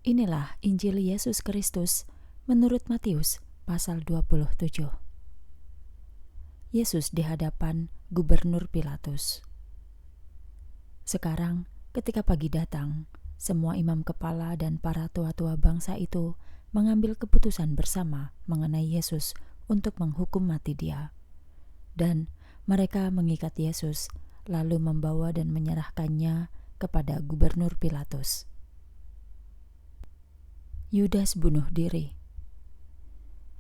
Inilah Injil Yesus Kristus menurut Matius pasal 27. Yesus di hadapan Gubernur Pilatus. Sekarang ketika pagi datang, semua imam kepala dan para tua-tua bangsa itu mengambil keputusan bersama mengenai Yesus untuk menghukum mati Dia. Dan mereka mengikat Yesus lalu membawa dan menyerahkannya kepada Gubernur Pilatus. Yudas bunuh diri.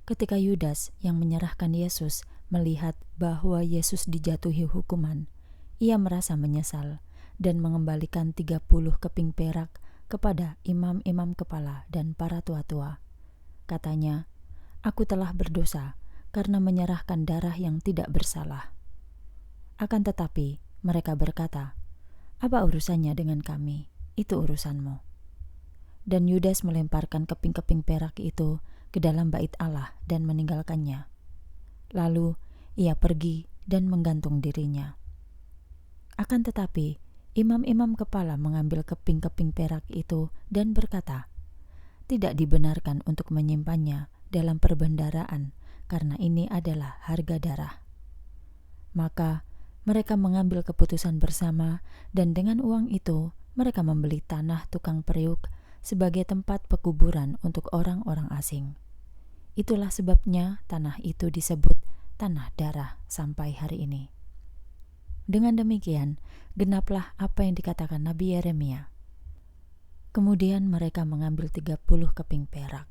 Ketika Yudas yang menyerahkan Yesus melihat bahwa Yesus dijatuhi hukuman, ia merasa menyesal dan mengembalikan 30 keping perak kepada imam-imam kepala dan para tua-tua. Katanya, "Aku telah berdosa karena menyerahkan darah yang tidak bersalah." Akan tetapi mereka berkata, "Apa urusannya dengan kami? Itu urusanmu." Dan Yudas melemparkan keping-keping perak itu ke dalam bait Allah dan meninggalkannya. Lalu ia pergi dan menggantung dirinya. Akan tetapi imam-imam kepala mengambil keping-keping perak itu dan berkata, "Tidak dibenarkan untuk menyimpannya dalam perbendaharaan karena ini adalah harga darah." Maka mereka mengambil keputusan bersama dan dengan uang itu mereka membeli tanah tukang periuk sebagai tempat pekuburan untuk orang-orang asing. Itulah sebabnya tanah itu disebut tanah darah sampai hari ini. Dengan demikian, genaplah apa yang dikatakan Nabi Yeremia. Kemudian mereka mengambil 30 keping perak.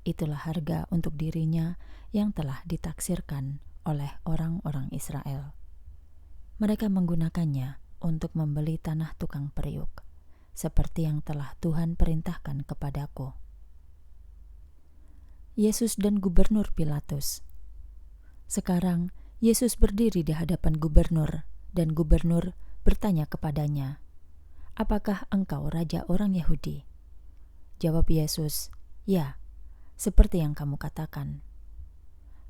Itulah harga untuk dirinya yang telah ditaksirkan oleh orang-orang Israel. Mereka menggunakannya untuk membeli tanah tukang periuk, seperti yang telah Tuhan perintahkan kepadaku. Yesus dan Gubernur Pilatus. Sekarang Yesus berdiri di hadapan gubernur, dan gubernur bertanya kepadanya, "Apakah engkau raja orang Yahudi?" Jawab Yesus, "Ya, seperti yang kamu katakan."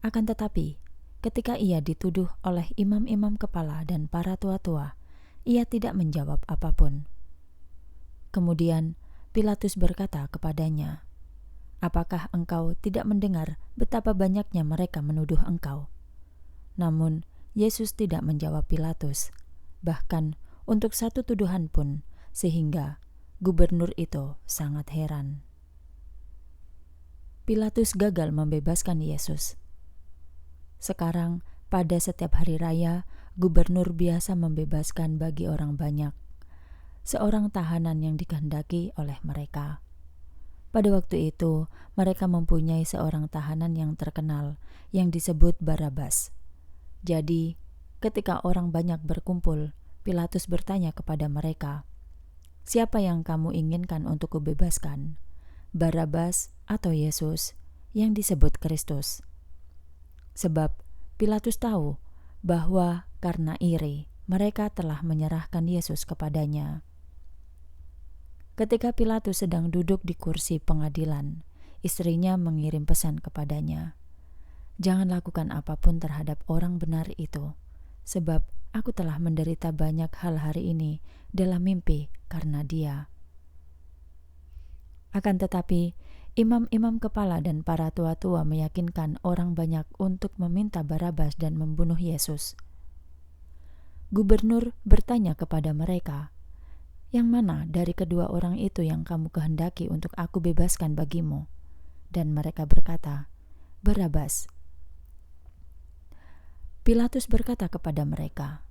Akan tetapi, ketika ia dituduh oleh imam-imam kepala dan para tua-tua, ia tidak menjawab apapun. Kemudian Pilatus berkata kepadanya, "Apakah engkau tidak mendengar betapa banyaknya mereka menuduh engkau?" Namun Yesus tidak menjawab Pilatus, bahkan untuk satu tuduhan pun, sehingga gubernur itu sangat heran. Pilatus gagal membebaskan Yesus. Sekarang, pada setiap hari raya, gubernur biasa membebaskan bagi orang banyak seorang tahanan yang dikehendaki oleh mereka. Pada waktu itu, mereka mempunyai seorang tahanan yang terkenal yang disebut Barabas. Jadi, ketika orang banyak berkumpul, Pilatus bertanya kepada mereka, "Siapa yang kamu inginkan untuk kubebaskan? Barabas atau Yesus yang disebut Kristus?" Sebab Pilatus tahu bahwa karena iri, mereka telah menyerahkan Yesus kepadanya. Ketika Pilatus sedang duduk di kursi pengadilan, istrinya mengirim pesan kepadanya, "Jangan lakukan apapun terhadap orang benar itu, sebab aku telah menderita banyak hal hari ini dalam mimpi karena dia." Akan tetapi, imam-imam kepala dan para tua-tua meyakinkan orang banyak untuk meminta Barabas dan membunuh Yesus. Gubernur bertanya kepada mereka, "Yang mana dari kedua orang itu yang kamu kehendaki untuk aku bebaskan bagimu?" Dan mereka berkata, "Barabas." Pilatus berkata kepada mereka,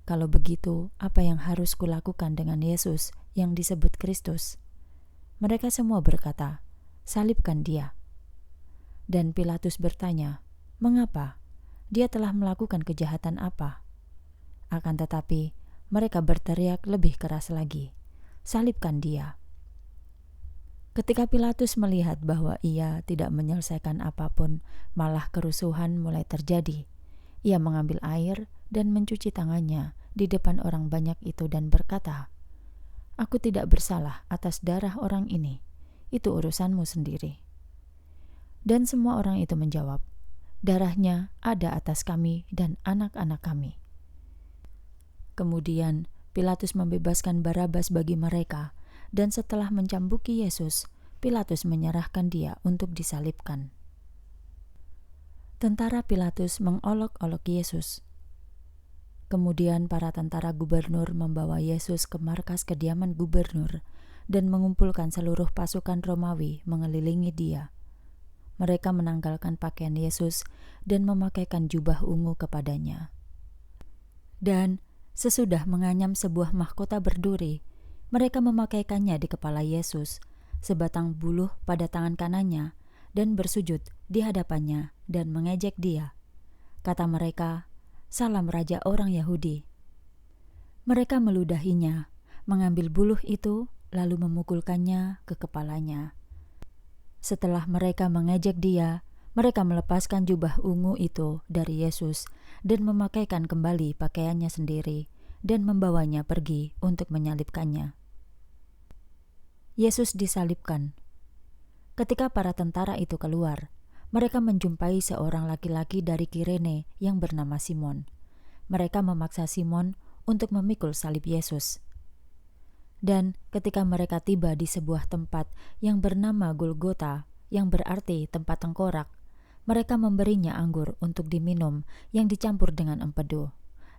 "Kalau begitu, apa yang harus kulakukan dengan Yesus yang disebut Kristus?" Mereka semua berkata, "Salibkan dia." Dan Pilatus bertanya, "Mengapa? Dia telah melakukan kejahatan apa?" Akan tetapi, mereka berteriak lebih keras lagi, "Salibkan dia." Ketika Pilatus melihat bahwa ia tidak menyelesaikan apapun, malah kerusuhan mulai terjadi, ia mengambil air dan mencuci tangannya di depan orang banyak itu dan berkata, "Aku tidak bersalah atas darah orang ini, itu urusanmu sendiri." Dan semua orang itu menjawab, "Darahnya ada atas kami dan anak-anak kami." Kemudian Pilatus membebaskan Barabas bagi mereka, dan setelah mencambuki Yesus, Pilatus menyerahkan dia untuk disalibkan. Tentara Pilatus mengolok-olok Yesus. Kemudian para tentara gubernur membawa Yesus ke markas kediaman gubernur dan mengumpulkan seluruh pasukan Romawi mengelilingi dia. Mereka menanggalkan pakaian Yesus dan memakaikan jubah ungu kepadanya. Dan sesudah menganyam sebuah mahkota berduri, mereka memakaikannya di kepala Yesus, sebatang buluh pada tangan kanannya, dan bersujud di hadapannya dan mengejek dia. Kata mereka, "Salam Raja orang Yahudi." Mereka meludahinya, mengambil buluh itu, lalu memukulkannya ke kepalanya. Setelah mereka mengejek dia, mereka melepaskan jubah ungu itu dari Yesus dan memakaikan kembali pakaiannya sendiri dan membawanya pergi untuk menyalibkannya. Yesus disalibkan. Ketika para tentara itu keluar, mereka menjumpai seorang laki-laki dari Kirene yang bernama Simon. Mereka memaksa Simon untuk memikul salib Yesus. Dan ketika mereka tiba di sebuah tempat yang bernama Golgota, yang berarti tempat tengkorak, mereka memberinya anggur untuk diminum yang dicampur dengan empedu.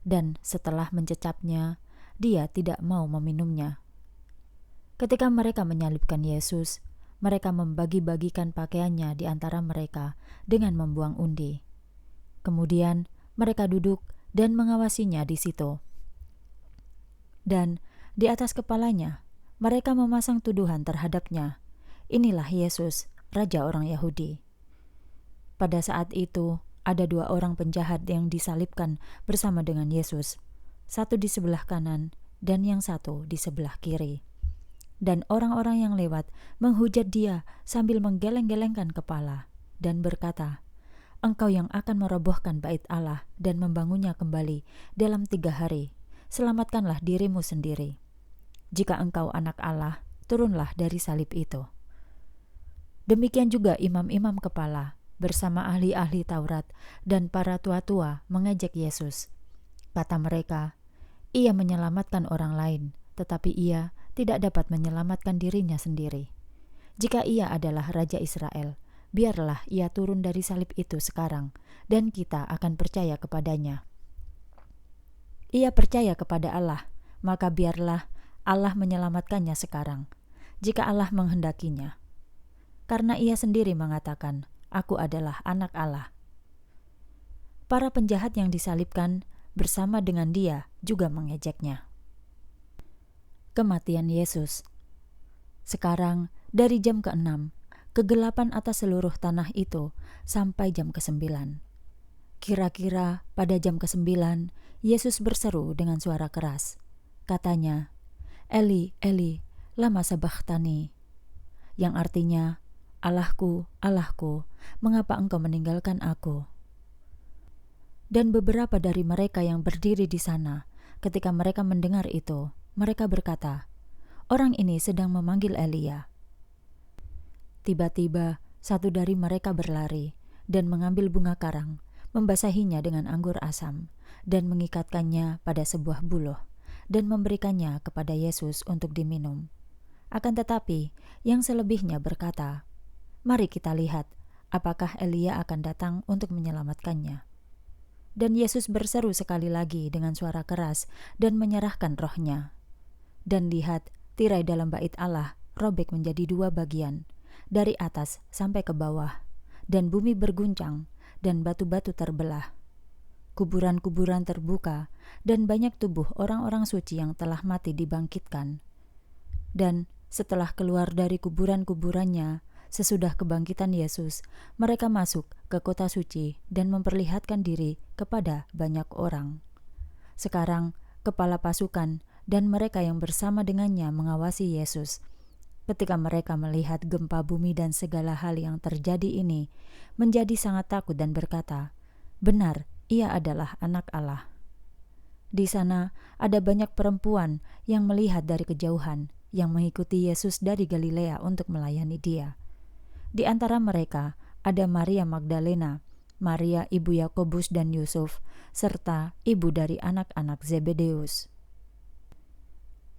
Dan setelah mencecapnya, dia tidak mau meminumnya. Ketika mereka menyalibkan Yesus, mereka membagi-bagikan pakaiannya di antara mereka dengan membuang undi. Kemudian mereka duduk dan mengawasinya di situ. Dan di atas kepalanya, mereka memasang tuduhan terhadapnya. Inilah Yesus, Raja orang Yahudi. Pada saat itu, ada 2 orang penjahat yang disalibkan bersama dengan Yesus, satu di sebelah kanan dan yang satu di sebelah kiri. Dan orang-orang yang lewat menghujat dia sambil menggeleng-gelengkan kepala dan berkata, "Engkau yang akan merobohkan bait Allah dan membangunnya kembali dalam 3 hari, selamatkanlah dirimu sendiri. Jika engkau anak Allah, turunlah dari salib itu." Demikian juga imam-imam kepala bersama ahli-ahli Taurat dan para tua-tua mengejek Yesus. Kata mereka, "Ia menyelamatkan orang lain, tetapi ia tidak dapat menyelamatkan dirinya sendiri. Jika ia adalah Raja Israel, biarlah ia turun dari salib itu sekarang, dan kita akan percaya kepadanya. Ia percaya kepada Allah, maka biarlah Allah menyelamatkannya sekarang, jika Allah menghendakinya. Karena ia sendiri mengatakan, 'Aku adalah anak Allah.'" Para penjahat yang disalibkan bersama dengan dia juga mengejeknya. Kematian Yesus. Sekarang dari jam ke-6, kegelapan atas seluruh tanah itu sampai jam ke-9. Kira-kira pada jam ke-9, Yesus berseru dengan suara keras. Katanya, "Eli, Eli, lama sabachthani," yang artinya, "Allahku, Allahku, mengapa engkau meninggalkan aku?" Dan beberapa dari mereka yang berdiri di sana, ketika mereka mendengar itu, mereka berkata, "Orang ini sedang memanggil Elia." Tiba-tiba, satu dari mereka berlari dan mengambil bunga karang, membasahinya dengan anggur asam, dan mengikatkannya pada sebuah buluh, dan memberikannya kepada Yesus untuk diminum. Akan tetapi, yang selebihnya berkata, "Mari kita lihat, apakah Elia akan datang untuk menyelamatkannya." Dan Yesus berseru sekali lagi dengan suara keras dan menyerahkan rohnya. Dan lihat, tirai dalam bait Allah robek menjadi 2 bagian, dari atas sampai ke bawah, dan bumi berguncang, dan batu-batu terbelah. Kuburan-kuburan terbuka, dan banyak tubuh orang-orang suci yang telah mati dibangkitkan. Dan setelah keluar dari kuburan-kuburannya, sesudah kebangkitan Yesus, mereka masuk ke kota suci dan memperlihatkan diri kepada banyak orang. Sekarang, kepala pasukan dan mereka yang bersama dengannya mengawasi Yesus. Ketika mereka melihat gempa bumi dan segala hal yang terjadi ini, menjadi sangat takut dan berkata, "Benar, ia adalah anak Allah." Di sana ada banyak perempuan yang melihat dari kejauhan, yang mengikuti Yesus dari Galilea untuk melayani dia. Di antara mereka ada Maria Magdalena, Maria ibu Yakobus dan Yusuf, serta ibu dari anak-anak Zebedeus.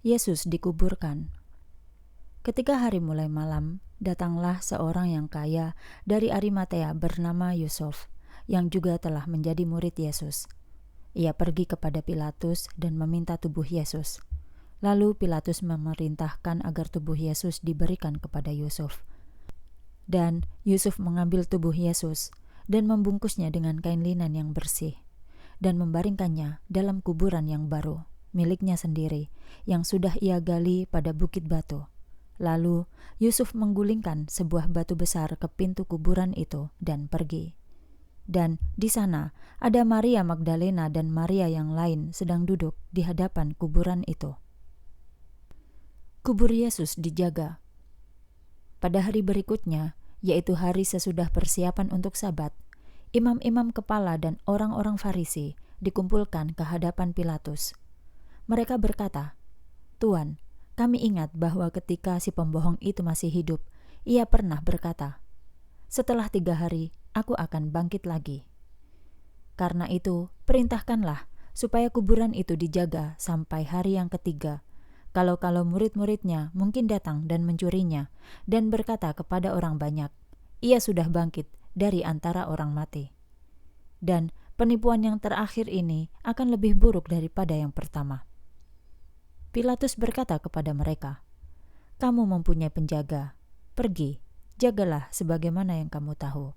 Yesus dikuburkan. Ketika hari mulai malam, datanglah seorang yang kaya dari Arimatea bernama Yusuf, yang juga telah menjadi murid Yesus. Ia pergi kepada Pilatus dan meminta tubuh Yesus. Lalu Pilatus memerintahkan agar tubuh Yesus diberikan kepada Yusuf. Dan Yusuf mengambil tubuh Yesus dan membungkusnya dengan kain linen yang bersih, dan membaringkannya dalam kuburan yang baru, miliknya sendiri, yang sudah ia gali pada bukit batu. Lalu Yusuf menggulingkan sebuah batu besar ke pintu kuburan itu dan pergi. Dan di sana ada Maria Magdalena dan Maria yang lain sedang duduk di hadapan kuburan itu. Kubur Yesus dijaga. Pada hari berikutnya, yaitu hari sesudah persiapan untuk Sabat, imam-imam kepala dan orang-orang Farisi dikumpulkan ke hadapan Pilatus. Mereka berkata, "Tuan, kami ingat bahwa ketika si pembohong itu masih hidup, ia pernah berkata, 'Setelah 3 hari, aku akan bangkit lagi.' Karena itu, perintahkanlah supaya kuburan itu dijaga sampai hari yang ketiga. Kalau murid-muridnya mungkin datang dan mencurinya, dan berkata kepada orang banyak, 'Ia sudah bangkit dari antara orang mati.' Dan penipuan yang terakhir ini akan lebih buruk daripada yang pertama." Pilatus berkata kepada mereka, "Kamu mempunyai penjaga, pergi, jagalah sebagaimana yang kamu tahu."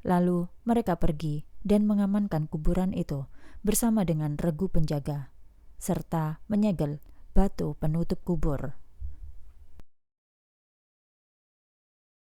Lalu mereka pergi dan mengamankan kuburan itu bersama dengan regu penjaga, serta menyegel batu penutup kubur.